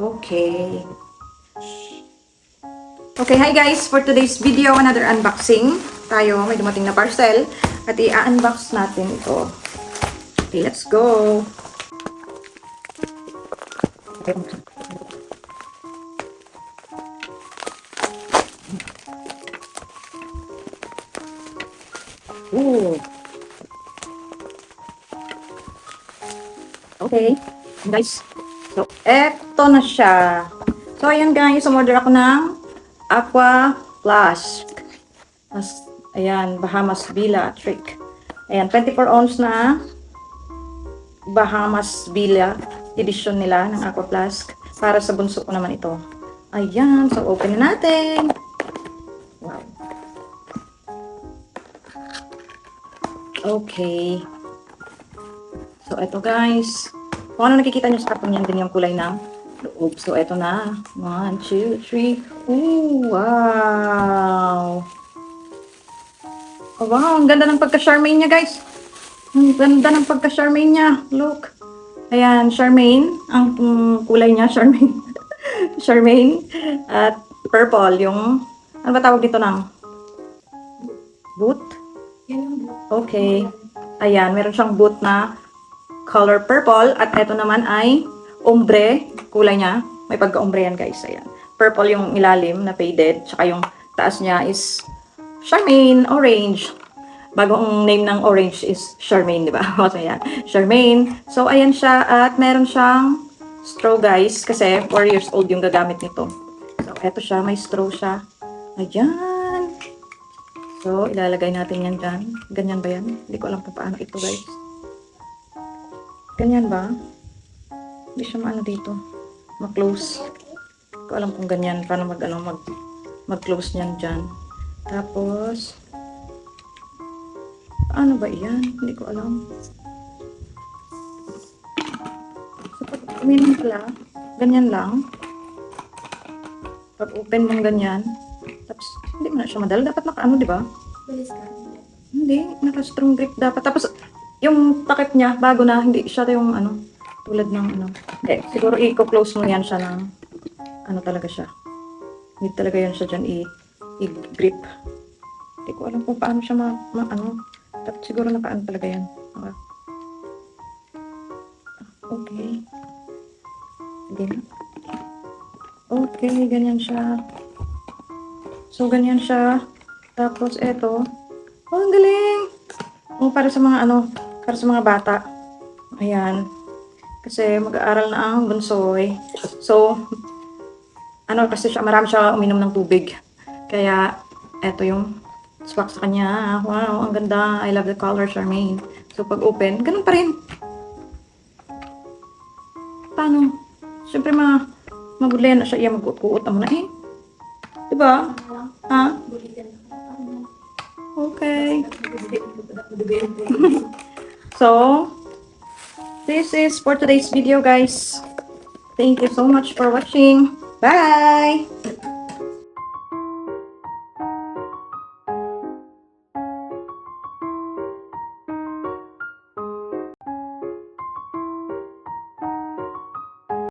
Okay. Okay, hi guys! For today's video, another unboxing. Tayo, may dumating na parcel. At i-unbox natin ito. Okay, let's go! Ooh. Okay, guys. So, eto na siya. So, ayan guys, umorder ako ng Aqua Plus. Ayan, Bahamas Villa Trick. Ayan, 24 ounce na Bahamas Villa edition nila ng Aqua Plus. Para sa bunso ko naman ito. Ayan, so open na natin. Wow. Okay. So, ito guys. Kung ano nakikita nyo sa karton yan, din yung kulay ng loob. So, ito na. 1, 2, 3. Ooh, wow. Oh, wow, ang ganda ng pagka-Charmaine niya, guys. Ang ganda ng pagka-Charmaine niya. Look. Ayan, Charmaine. Ang kulay niya, Charmaine. Charmaine. At purple, yung, ano ba tawag dito ng? Boot? Okay. Ayan, meron siyang boot na color purple. At ito naman ay ombre. Kulay niya. May pagka-ombre yan, guys. Ayan. Purple yung ilalim na faded. Tsaka yung taas niya is Charmaine Orange. Bagong name ng orange is Charmaine, di ba? So, ayan. Charmaine. So, ayan siya. At meron siyang straw, guys. Kasi 4 years old yung gagamit nito. So, eto siya. May straw siya. Ayan. So, ilalagay natin yan dyan. Ganyan ba yan? Hindi ko alam kung paano ito, guys. Ganyan ba? Hindi siya maano dito. Ma-close. Hindi ko alam kung ganyan. Paano mag-close niyan dyan. Tapos, ano ba yan? Hindi ko alam. So, pag uminom pala, ganyan lang. Pag open mong ganyan, tapos, hindi mo na siya madala. Dapat naka-ano, di ba? Hindi, naka-strong grip dapat. Tapos, yung takip niya, bago na, hindi siya yung ano, tulad ng ano. Eh, siguro i-close mo yan siya ng, ano talaga siya. Hindi talaga yan siya dyan i-grip. Hindi ko alam kung paano siya ano. Dapat siguro nakaan talaga yan. Okay. Sige na. Okay, ganyan siya. So, ganyan siya. Tapos, eto. Oh, ang galing! Oh, para sa mga ano, para sa mga bata. Ayan. Kasi mag-aaral na ang bunsoy. So, ano, kasi marami siya uminom ng tubig. Kaya, eto yung swak sa kanya. Wow, ang ganda. I love the color, Charmaine. So, pag open, ganun pa rin. Paano? Siyempre, mabudlayan na siya. Iya, mag-uot mo na eh. Diba? Ha? Okay. So, this is for today's video, guys. Thank you so much for watching. Bye!